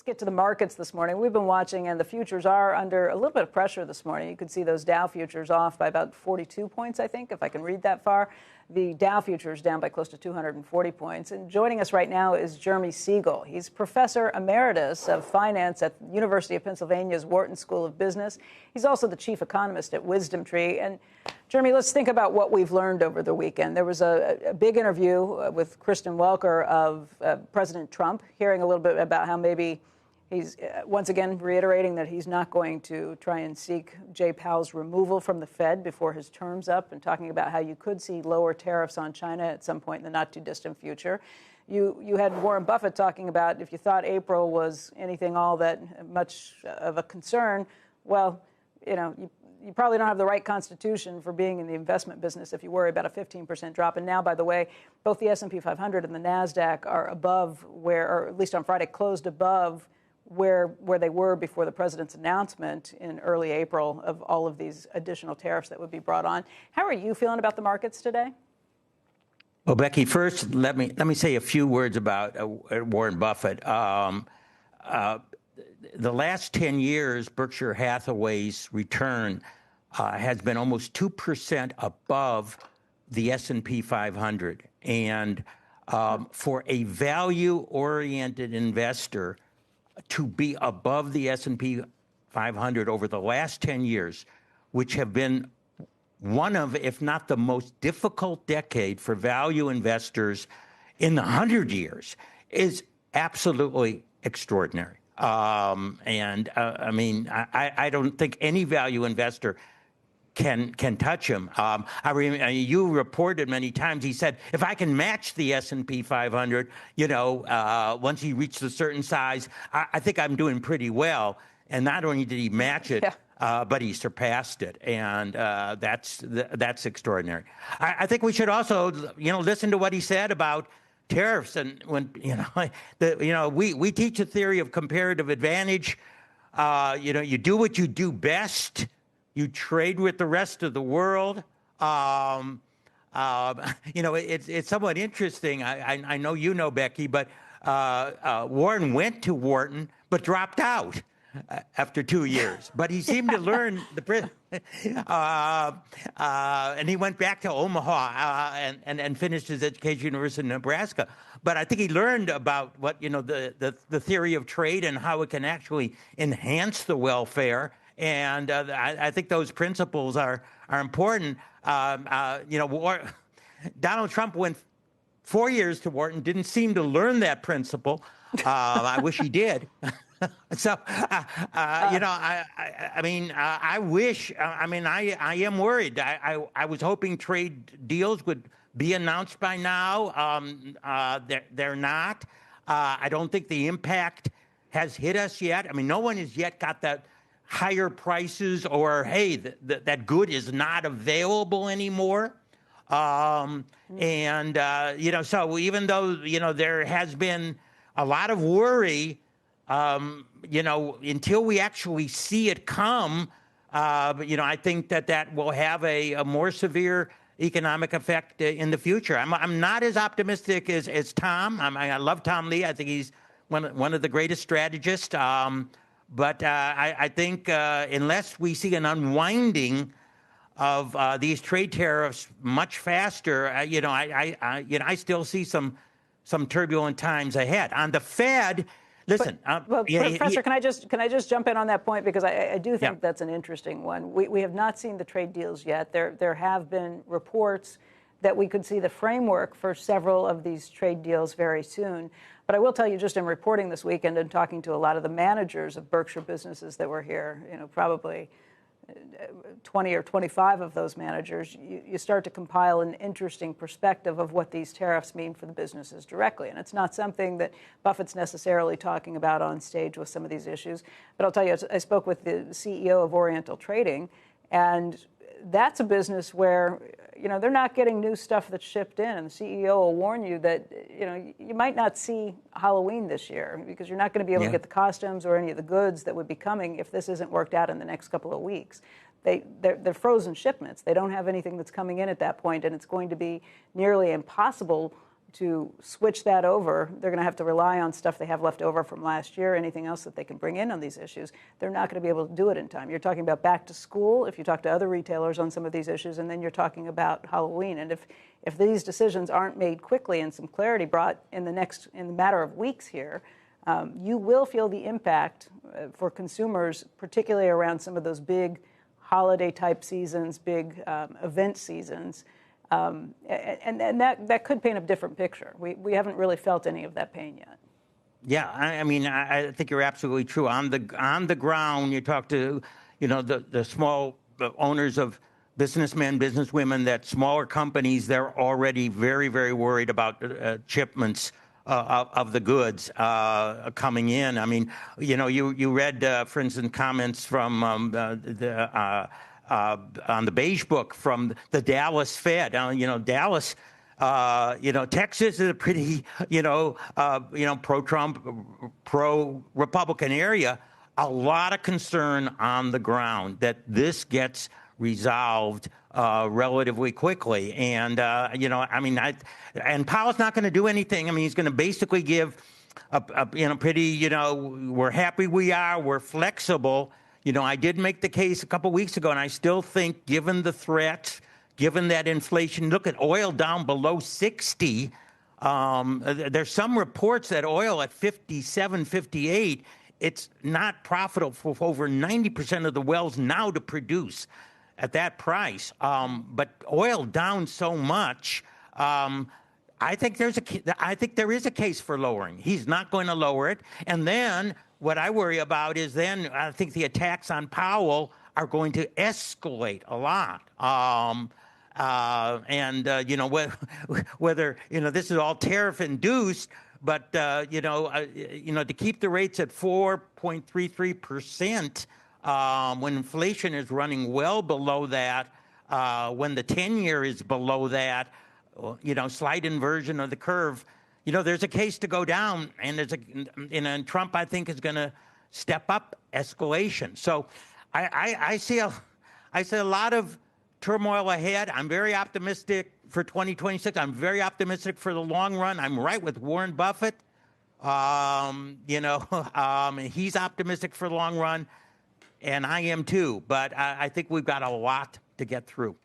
Get to the markets this morning. We've been watching, and the futures are under a little bit of pressure this morning. You could see those Dow futures off by about 42 points, I think, if I can read that far. The Dow futures down by close to 240 points. And joining us right now is Jeremy Siegel. He's professor emeritus of finance at the University of Pennsylvania's Wharton School of Business. He's also the chief economist at Wisdom Tree. And Jeremy, let's think about what we've learned over the weekend. There was a big interview with Kristen Welker of President Trump, hearing a little bit about how maybe he's once again reiterating that he's not going to try and seek Jay Powell's removal from the Fed before his term's up, and talking about how you could see lower tariffs on China at some point in the not too distant future. You had Warren Buffett talking about if you thought April was anything all that much of a concern, well, you probably don't have the right constitution for being in the investment business if you worry about a 15% drop. And now, by the way, both the S&P 500 and the NASDAQ are above where, or at least on Friday, closed above where they were before the president's announcement in early April of all of these additional tariffs that would be brought on. How are you feeling about the markets today? Well, Becky, first, let me say a few words about Warren Buffett. The last 10 years, Berkshire Hathaway's return has been almost 2% above the S&P 500. And for a value-oriented investor to be above the S&P 500 over the last 10 years, which have been one of, if not the most difficult decade for value investors in the 100 years, is absolutely extraordinary. I mean, I don't think any value investor can touch him. I remember you reported many times. He said, "If I can match the S&P 500, once he reached a certain size, I think I'm doing pretty well." And not only did he match it, but he surpassed it, and that's extraordinary. I think we should also, listen to what he said about tariffs. And when we teach a theory of comparative advantage. You do what you do best. You trade with the rest of the world. It's somewhat interesting. I know you know, Becky, but Warren went to Wharton but dropped out after 2 years. But he seemed to learn and he went back to Omaha and finished his education at University of Nebraska. But I think he learned about what the theory of trade and how it can actually enhance the welfare. And I think those principles are important. Donald Trump went 4 years to Wharton, didn't seem to learn that principle. I wish he did. So, I wish. I am worried. I was hoping trade deals would be announced by now. They're not. I don't think the impact has hit us yet. I mean, no one has yet got that higher prices or, hey, that good is not available anymore. So even though, there has been a lot of worry, until we actually see it come, I think that will have a more severe economic effect in the future. I'm not as optimistic as Tom. I love Tom Lee. I think he's one of the greatest strategists. But I think unless we see an unwinding of these trade tariffs much faster, I still see some turbulent times ahead. On the Fed, listen. Professor, can I just jump in on that point, because I do think that's an interesting one. We have not seen the trade deals yet. There have been reports that we could see the framework for several of these trade deals very soon. But I will tell you, just in reporting this weekend and talking to a lot of the managers of Berkshire businesses that were here, probably 20 or 25 of those managers, you start to compile an interesting perspective of what these tariffs mean for the businesses directly. And it's not something that Buffett's necessarily talking about on stage with some of these issues. But I'll tell you, I spoke with the CEO of Oriental Trading, and that's a business where, they're not getting new stuff that's shipped in. And the CEO will warn you that, you might not see Halloween this year because you're not going to be able to get the costumes or any of the goods that would be coming if this isn't worked out in the next couple of weeks. They're frozen shipments. They don't have anything that's coming in at that point, and it's going to be nearly impossible to switch that over, they're going to have to rely on stuff they have left over from last year, anything else that they can bring in on these issues. They're not going to be able to do it in time. You're talking about back to school, if you talk to other retailers on some of these issues, and then you're talking about Halloween. And if these decisions aren't made quickly and some clarity brought in the matter of weeks here, you will feel the impact for consumers, particularly around some of those big holiday-type seasons, big event seasons. And that could paint a different picture. We haven't really felt any of that pain yet. Yeah, I mean, I think you're absolutely true. On the ground, you talk to, the small owners of businessmen, businesswomen, that smaller companies, they're already very, very worried about shipments of the goods coming in. I mean, you read, for instance, comments from on the Beige Book from the Dallas Fed. Dallas, Texas is a pretty, pro-Trump, pro-Republican area. A lot of concern on the ground that this gets resolved relatively quickly. And, and Powell's not going to do anything. I mean, he's going to basically give pretty, we're happy we are, we're flexible. I did make the case a couple weeks ago, and I still think, given the threat, given that inflation, look at oil down below 60. There's some reports that oil at 57, 58, it's not profitable for over 90% of the wells now to produce at that price. But oil down so much, I think there is a case for lowering. He's not going to lower it. And then what I worry about is then I think the attacks on Powell are going to escalate a lot. Whether this is all tariff induced, but to keep the rates at 4.33%. When inflation is running well below that, when the 10-year is below that, slight inversion of the curve, there's a case to go down, and Trump, I think, is going to step up escalation. So I see a lot of turmoil ahead. I'm very optimistic for 2026. I'm very optimistic for the long run. I'm right with Warren Buffett. He's optimistic for the long run. And I am too, but I think we've got a lot to get through.